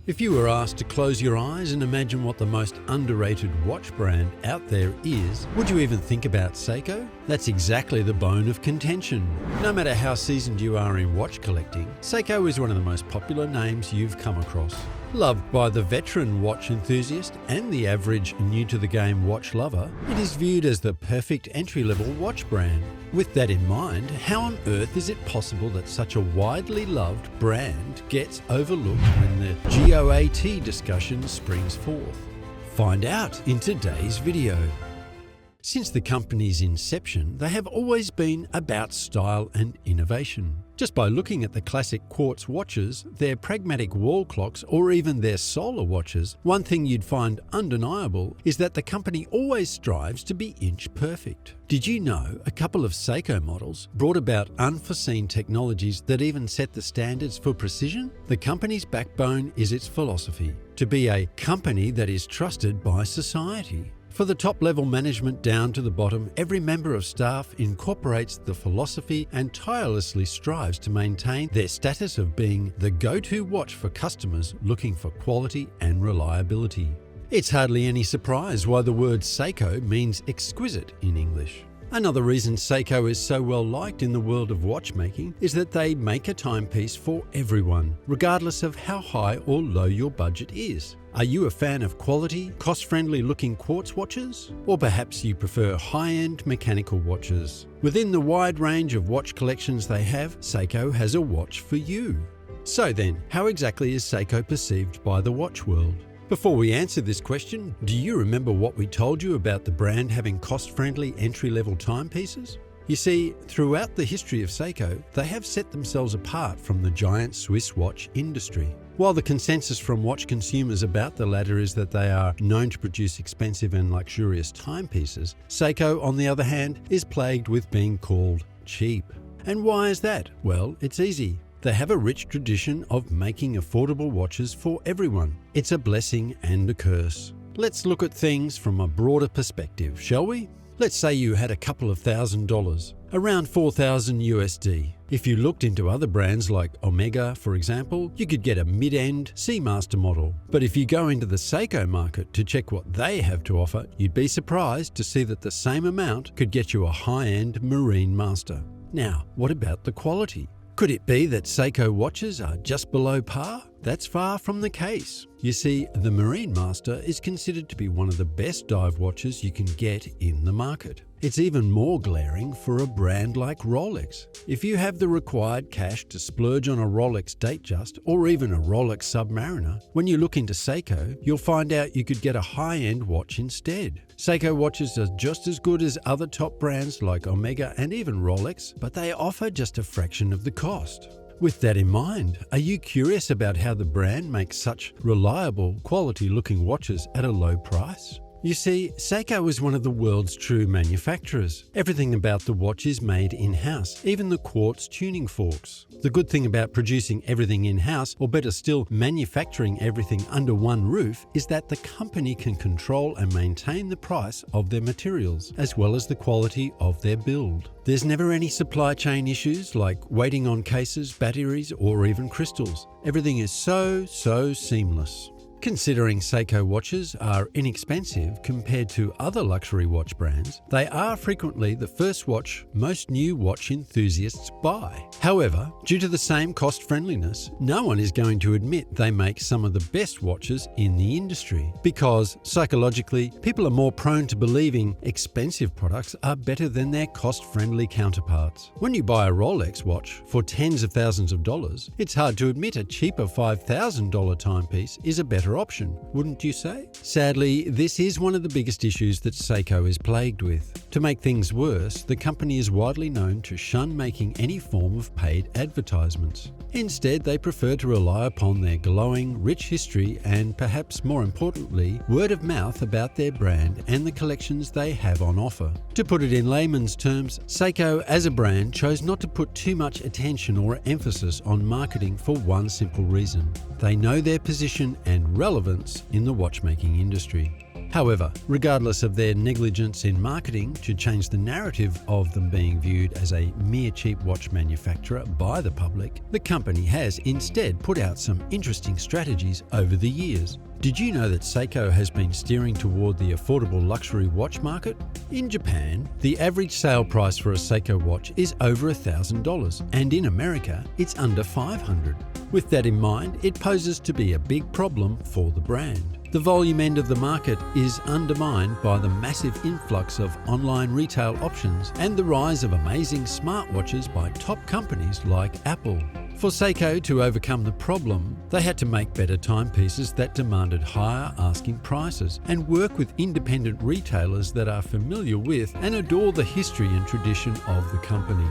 If you were asked to close your eyes and imagine what the most underrated watch brand out there is, would you even think about Seiko? That's exactly the bone of contention. No matter how seasoned you are in watch collecting, Seiko is one of the most popular names you've come across. Loved by the veteran watch enthusiast and the average new-to-the-game watch lover, it is viewed as the perfect entry-level watch brand. With that in mind, how on earth is it possible that such a widely loved brand gets overlooked when the GOAT discussion springs forth? Find out in today's video. Since the company's inception, they have always been about style and innovation. Just by looking at the classic quartz watches, their pragmatic wall clocks, or even their solar watches, one thing you'd find undeniable is that the company always strives to be inch perfect. Did you know a couple of Seiko models brought about unforeseen technologies that even set the standards for precision? The company's backbone is its philosophy, to be a company that is trusted by society. For the top-level management down to the bottom, every member of staff incorporates the philosophy and tirelessly strives to maintain their status of being the go-to watch for customers looking for quality and reliability. It's hardly any surprise why the word Seiko means exquisite in English. Another reason Seiko is so well liked in the world of watchmaking is that they make a timepiece for everyone, regardless of how high or low your budget is. Are you a fan of quality, cost-friendly looking quartz watches? Or perhaps you prefer high-end mechanical watches? Within the wide range of watch collections they have, Seiko has a watch for you. So then, how exactly is Seiko perceived by the watch world? Before we answer this question, do you remember what we told you about the brand having cost-friendly entry-level timepieces? You see, throughout the history of Seiko, they have set themselves apart from the giant Swiss watch industry. While the consensus from watch consumers about the latter is that they are known to produce expensive and luxurious timepieces, Seiko, on the other hand, is plagued with being called cheap. And why is that? Well, it's easy. They have a rich tradition of making affordable watches for everyone. It's a blessing and a curse. Let's look at things from a broader perspective, shall we? Let's say you had a couple of $1,000, around $4,000 USD. If you looked into other brands like Omega, for example, you could get a mid-end Seamaster model. But if you go into the Seiko market to check what they have to offer, you'd be surprised to see that the same amount could get you a high-end Marine Master. Now, what about the quality? Could it be that Seiko watches are just below par? That's far from the case. You see, the Marine Master is considered to be one of the best dive watches you can get in the market. It's even more glaring for a brand like Rolex. If you have the required cash to splurge on a Rolex Datejust or even a Rolex Submariner, when you look into Seiko, you'll find out you could get a high-end watch instead. Seiko watches are just as good as other top brands like Omega and even Rolex, but they offer just a fraction of the cost. With that in mind, are you curious about how the brand makes such reliable, quality-looking watches at a low price? You see, Seiko is one of the world's true manufacturers. Everything about the watch is made in-house, even the quartz tuning forks. The good thing about producing everything in-house, or better still, manufacturing everything under one roof, is that the company can control and maintain the price of their materials, as well as the quality of their build. There's never any supply chain issues like waiting on cases, batteries, or even crystals. Everything is so seamless. Considering Seiko watches are inexpensive compared to other luxury watch brands, they are frequently the first watch most new watch enthusiasts buy. However, due to the same cost-friendliness, no one is going to admit they make some of the best watches in the industry, because psychologically, people are more prone to believing expensive products are better than their cost-friendly counterparts. When you buy a Rolex watch for tens of thousands of dollars, it's hard to admit a cheaper $5,000 timepiece is a better option, wouldn't you say? Sadly, this is one of the biggest issues that Seiko is plagued with. To make things worse, the company is widely known to shun making any form of paid advertisements. Instead, they prefer to rely upon their glowing, rich history and, perhaps more importantly, word of mouth about their brand and the collections they have on offer. To put it in layman's terms, Seiko as a brand chose not to put too much attention or emphasis on marketing for one simple reason. They know their position and relevance in the watchmaking industry. However, regardless of their negligence in marketing to change the narrative of them being viewed as a mere cheap watch manufacturer by the public, the company has instead put out some interesting strategies over the years. Did you know that Seiko has been steering toward the affordable luxury watch market? In Japan, the average sale price for a Seiko watch is over $1,000, and in America, it's under $500. With that in mind, it poses to be a big problem for the brand. The volume end of the market is undermined by the massive influx of online retail options and the rise of amazing smartwatches by top companies like Apple. For Seiko to overcome the problem, they had to make better timepieces that demanded higher asking prices and work with independent retailers that are familiar with and adore the history and tradition of the company.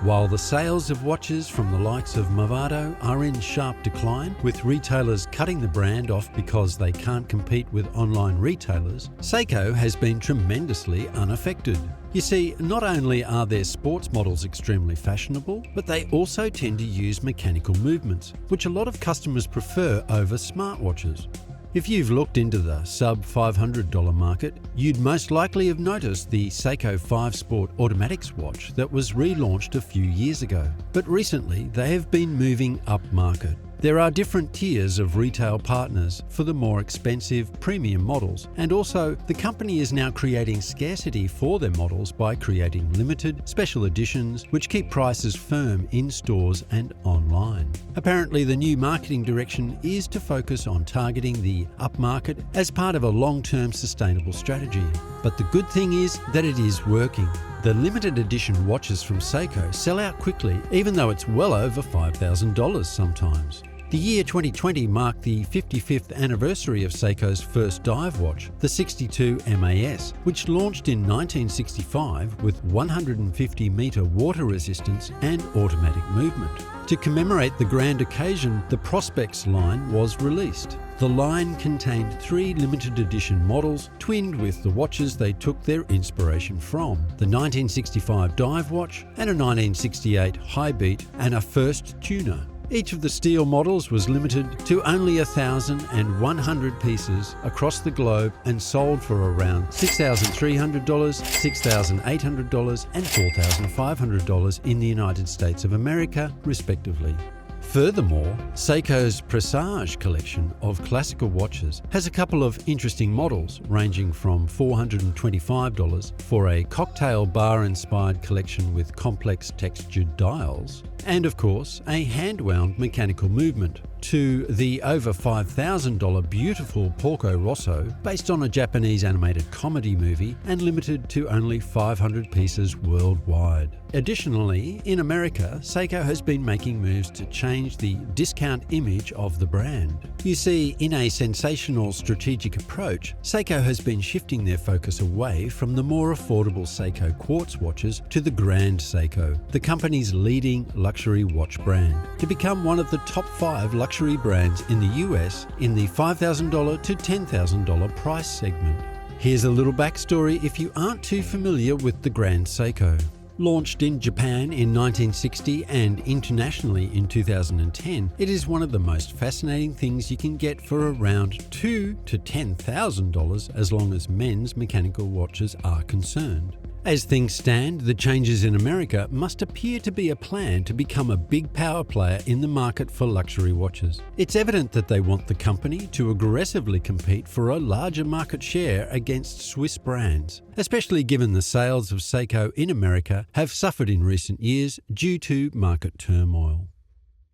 While the sales of watches from the likes of Movado are in sharp decline, with retailers cutting the brand off because they can't compete with online retailers, Seiko has been tremendously unaffected. You see, not only are their sports models extremely fashionable, but they also tend to use mechanical movements, which a lot of customers prefer over smartwatches. If you've looked into the sub-$500 market, you'd most likely have noticed the Seiko 5 Sport Automatics watch that was relaunched a few years ago. But recently, they have been moving upmarket. There are different tiers of retail partners for the more expensive premium models, and also the company is now creating scarcity for their models by creating limited special editions which keep prices firm in stores and online. Apparently, the new marketing direction is to focus on targeting the upmarket as part of a long-term sustainable strategy. But the good thing is that it is working. The limited edition watches from Seiko sell out quickly, even though it's well over $5,000 sometimes. The year 2020 marked the 55th anniversary of Seiko's first dive watch, the 62 MAS, which launched in 1965 with 150-meter water resistance and automatic movement. To commemorate the grand occasion, the Prospects line was released. The line contained 3 limited edition models, twinned with the watches they took their inspiration from: the 1965 dive watch and a 1968 high beat and a first tuner. Each of the steel models was limited to only 1,100 pieces across the globe and sold for around $6,300, $6,800 and $4,500 in the United States of America, respectively. Furthermore, Seiko's Presage collection of classical watches has a couple of interesting models ranging from $425 for a cocktail bar-inspired collection with complex textured dials, and of course a hand-wound mechanical movement, to the over $5,000 beautiful Porco Rosso based on a Japanese animated comedy movie and limited to only 500 pieces worldwide. Additionally, in America, Seiko has been making moves to change the discount image of the brand. You see, in a sensational strategic approach, Seiko has been shifting their focus away from the more affordable Seiko quartz watches to the Grand Seiko, the company's leading luxury watch brand, to become one of the top 5 luxury brands in the US in the $5,000 to $10,000 price segment. Here's a little backstory if you aren't too familiar with the Grand Seiko. Launched in Japan in 1960 and internationally in 2010, it is one of the most fascinating things you can get for around $2,000 to $10,000 as long as men's mechanical watches are concerned. As things stand, the changes in America must appear to be a plan to become a big power player in the market for luxury watches. It's evident that they want the company to aggressively compete for a larger market share against Swiss brands, especially given the sales of Seiko in America have suffered in recent years due to market turmoil.